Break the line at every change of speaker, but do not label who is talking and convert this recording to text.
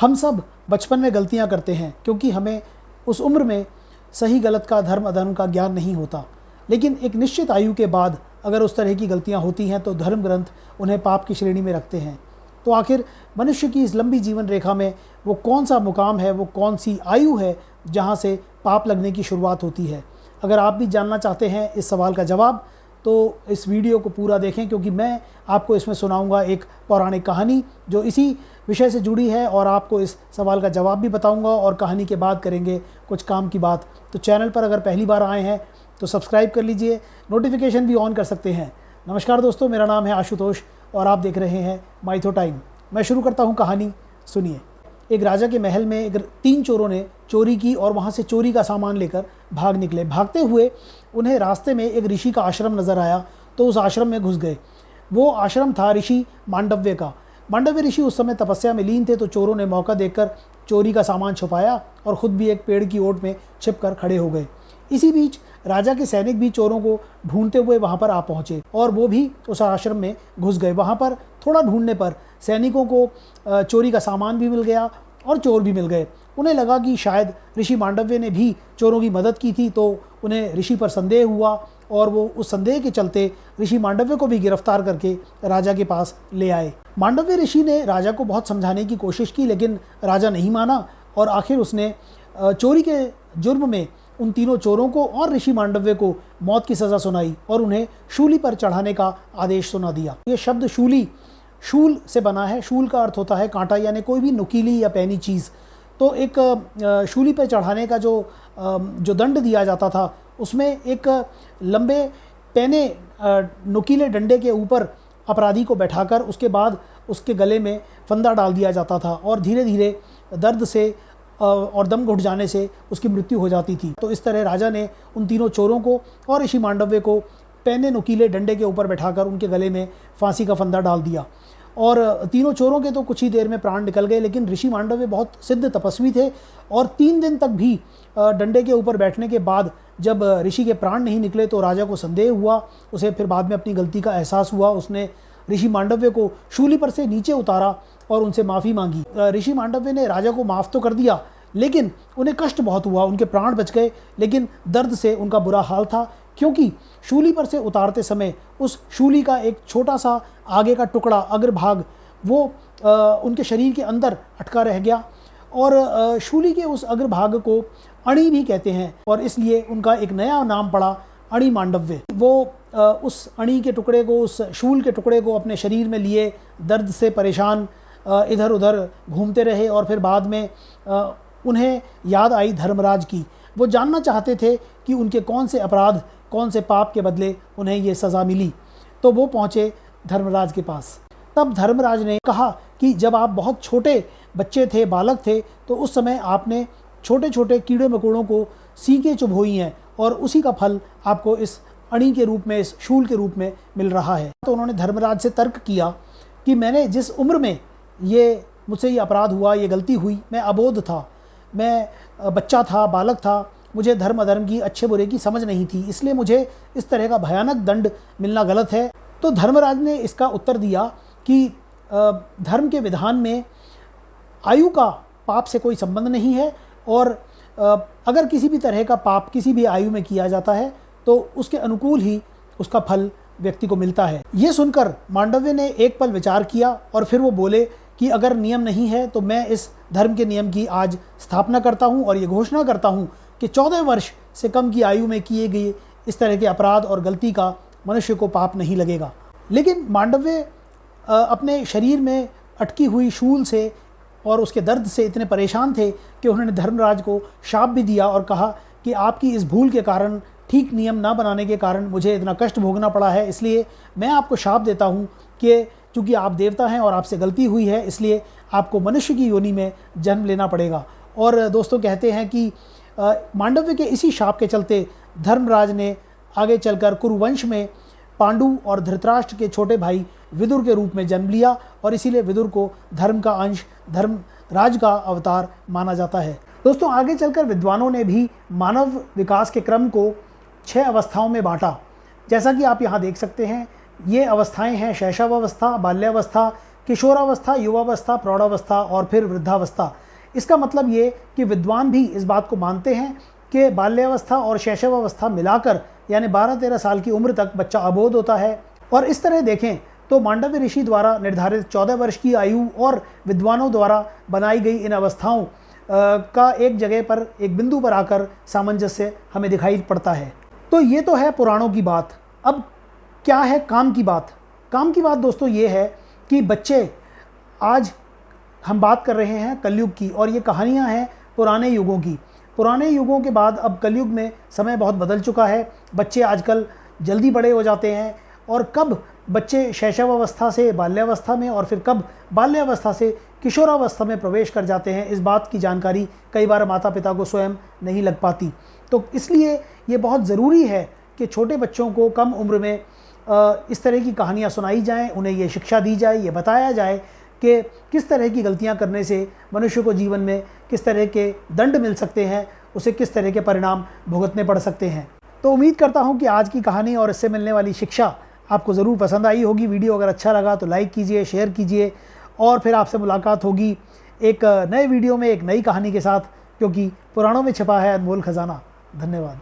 हम सब बचपन में गलतियां करते हैं क्योंकि हमें उस उम्र में सही गलत का, धर्म अधर्म का ज्ञान नहीं होता। लेकिन एक निश्चित आयु के बाद अगर उस तरह की गलतियां होती हैं तो धर्म ग्रंथ उन्हें पाप की श्रेणी में रखते हैं। तो आखिर मनुष्य की इस लंबी जीवन रेखा में वो कौन सा मुकाम है, वो कौन सी आयु है जहाँ से पाप लगने की शुरुआत होती है? अगर आप भी जानना चाहते हैं इस सवाल का जवाब तो इस वीडियो को पूरा देखें, क्योंकि मैं आपको इसमें सुनाऊंगा एक पौराणिक कहानी जो इसी विषय से जुड़ी है और आपको इस सवाल का जवाब भी बताऊंगा और कहानी के बाद करेंगे कुछ काम की बात। तो चैनल पर अगर पहली बार आए हैं तो सब्सक्राइब कर लीजिए, नोटिफिकेशन भी ऑन कर सकते हैं। नमस्कार दोस्तों, मेरा नाम है आशुतोष और आप देख रहे हैं माइथो टाइम। मैं शुरू करता हूँ कहानी, सुनिए। एक राजा के महल में 3 चोरों ने चोरी की और वहाँ से चोरी का सामान लेकर भाग निकले। भागते हुए उन्हें रास्ते में एक ऋषि का आश्रम नज़र आया तो उस आश्रम में घुस गए। वो आश्रम था ऋषि मांडव्य का। मांडव्य ऋषि उस समय तपस्या में लीन थे, तो चोरों ने मौका देखकर चोरी का सामान छुपाया और ख़ुद भी एक पेड़ की ओट में छिपकर खड़े हो गए। इसी बीच राजा के सैनिक भी चोरों को ढूंढते हुए वहाँ पर आ पहुँचे और वो भी उस आश्रम में घुस गए। वहाँ पर थोड़ा ढूंढने पर सैनिकों को चोरी का सामान भी मिल गया और चोर भी मिल गए। उन्हें लगा कि शायद ऋषि मांडव्य ने भी चोरों की मदद की थी, तो उन्हें ऋषि पर संदेह हुआ और वो उस संदेह के चलते ऋषि मांडव्य को भी गिरफ्तार करके राजा के पास ले आए। मांडव्य ऋषि ने राजा को बहुत समझाने की कोशिश की, लेकिन राजा नहीं माना और आखिर उसने चोरी के जुर्म में उन तीनों चोरों को और ऋषि मांडव्य को मौत की सज़ा सुनाई और उन्हें शूली पर चढ़ाने का आदेश सुना दिया। ये शब्द शूली शूल से बना है। शूल का अर्थ होता है कांटा, यानी कोई भी नुकीली या पैनी चीज़। तो एक शूली पर चढ़ाने का जो दंड दिया जाता था उसमें एक लंबे पैने नुकीले डंडे के ऊपर अपराधी को बैठाकर उसके बाद उसके गले में फंदा डाल दिया जाता था और धीरे धीरे दर्द से और दम घुट जाने से उसकी मृत्यु हो जाती थी। तो इस तरह राजा ने उन तीनों चोरों को और ऋषि मांडव्य को पैने नुकीले डंडे के ऊपर बैठाकर उनके गले में फांसी का फंदा डाल दिया और तीनों चोरों के तो कुछ ही देर में प्राण निकल गए। लेकिन ऋषि मांडव्य बहुत सिद्ध तपस्वी थे और 3 दिन तक भी डंडे के ऊपर बैठने के बाद जब ऋषि के प्राण नहीं निकले तो राजा को संदेह हुआ। उसे फिर बाद में अपनी गलती का एहसास हुआ। उसने ऋषि मांडव्य को शूली पर से नीचे उतारा और उनसे माफ़ी मांगी। ऋषि मांडव्य ने राजा को माफ़ तो कर दिया, लेकिन उन्हें कष्ट बहुत हुआ। उनके प्राण बच गए, लेकिन दर्द से उनका बुरा हाल था, क्योंकि शूली पर से उतारते समय उस शूली का एक छोटा सा आगे का टुकड़ा, अग्रभाग, वो उनके शरीर के अंदर अटका रह गया और शूली के उस अग्रभाग को अणि भी कहते हैं और इसलिए उनका एक नया नाम पड़ा अणि मांडव्य। वो उस अणि के टुकड़े को, उस शूल के टुकड़े को अपने शरीर में लिए दर्द से परेशान इधर उधर घूमते रहे और फिर बाद में उन्हें याद आई धर्मराज की। वो जानना चाहते थे कि उनके कौन से अपराध, कौन से पाप के बदले उन्हें ये सज़ा मिली। तो वो पहुँचे धर्मराज के पास। तब धर्मराज ने कहा कि जब आप बहुत छोटे बच्चे थे, बालक थे, तो उस समय आपने छोटे छोटे कीड़े मकोड़ों को सींकें चुभोई हैं और उसी का फल आपको इस अणि के रूप में, इस शूल के रूप में मिल रहा है। तो उन्होंने धर्मराज से तर्क किया कि मैंने जिस उम्र में मुझसे ये अपराध हुआ, ये गलती हुई, मैं अबोध था, मैं बच्चा था, बालक था, मुझे धर्म अधर्म की, अच्छे बुरे की समझ नहीं थी, इसलिए मुझे इस तरह का भयानक दंड मिलना गलत है। तो धर्मराज ने इसका उत्तर दिया कि धर्म के विधान में आयु का पाप से कोई संबंध नहीं है और अगर किसी भी तरह का पाप किसी भी आयु में किया जाता है तो उसके अनुकूल ही उसका फल व्यक्ति को मिलता है। ये सुनकर मांडव्य ने एक पल विचार किया और फिर वो बोले कि अगर नियम नहीं है तो मैं इस धर्म के नियम की आज स्थापना करता हूँ और ये घोषणा करता हूँ कि 14 वर्ष से कम की आयु में किए गए इस तरह के अपराध और गलती का मनुष्य को पाप नहीं लगेगा। लेकिन मांडव्य अपने शरीर में अटकी हुई शूल से और उसके दर्द से इतने परेशान थे कि उन्होंने धर्मराज को शाप भी दिया और कहा कि आपकी इस भूल के कारण, ठीक नियम ना बनाने के कारण मुझे इतना कष्ट भोगना पड़ा है, इसलिए मैं आपको शाप देता हूँ कि चूँकि आप देवता हैं और आपसे गलती हुई है, इसलिए आपको मनुष्य की योनि में जन्म लेना पड़ेगा। और दोस्तों कहते हैं कि मांडव्य के इसी शाप के चलते धर्मराज ने आगे चलकर कुरुवंश में पांडु और धृतराष्ट्र के छोटे भाई विदुर के रूप में जन्म लिया और इसीलिए विदुर को धर्म का अंश, धर्मराज का अवतार माना जाता है। दोस्तों आगे चलकर विद्वानों ने भी मानव विकास के क्रम को 6 अवस्थाओं में बांटा। जैसा कि आप यहाँ देख सकते हैं, ये अवस्थाएं हैं शैशव अवस्था, बाल्यावस्था, किशोरावस्था, युवावस्था, प्रौढ़ावस्था और फिर वृद्धावस्था। इसका मतलब ये कि विद्वान भी इस बात को मानते हैं कि बाल्यावस्था और शैशवावस्था मिलाकर यानी 12-13 साल की उम्र तक बच्चा अबोध होता है। और इस तरह देखें तो मांडव्य ऋषि द्वारा निर्धारित 14 वर्ष की आयु और विद्वानों द्वारा बनाई गई इन अवस्थाओं का एक जगह पर, एक बिंदु पर आकर सामंजस्य हमें दिखाई पड़ता है। तो ये तो है पुराणों की बात। अब क्या है काम की बात? काम की बात दोस्तों ये है कि बच्चे, आज हम बात कर रहे हैं कलयुग की और ये कहानियाँ हैं पुराने युगों की। पुराने युगों के बाद अब कलयुग में समय बहुत बदल चुका है। बच्चे आजकल जल्दी बड़े हो जाते हैं और कब बच्चे शैशवावस्था से बाल्यावस्था में और फिर कब बाल्यावस्था से किशोरावस्था में प्रवेश कर जाते हैं, इस बात की जानकारी कई बार माता पिता को स्वयं नहीं लग पाती। तो इसलिए ये बहुत ज़रूरी है कि छोटे बच्चों को कम उम्र में इस तरह की कहानियाँ सुनाई जाएं, उन्हें ये शिक्षा दी जाए, ये बताया जाए कि किस तरह की गलतियाँ करने से मनुष्य को जीवन में किस तरह के दंड मिल सकते हैं, उसे किस तरह के परिणाम भुगतने पड़ सकते हैं। तो उम्मीद करता हूँ कि आज की कहानी और इससे मिलने वाली शिक्षा आपको ज़रूर पसंद आई होगी। वीडियो अगर अच्छा लगा तो लाइक कीजिए, शेयर कीजिए और फिर आपसे मुलाकात होगी एक नए वीडियो में एक नई कहानी के साथ, क्योंकि पुराणों में छिपा है अनमोल खजाना। धन्यवाद।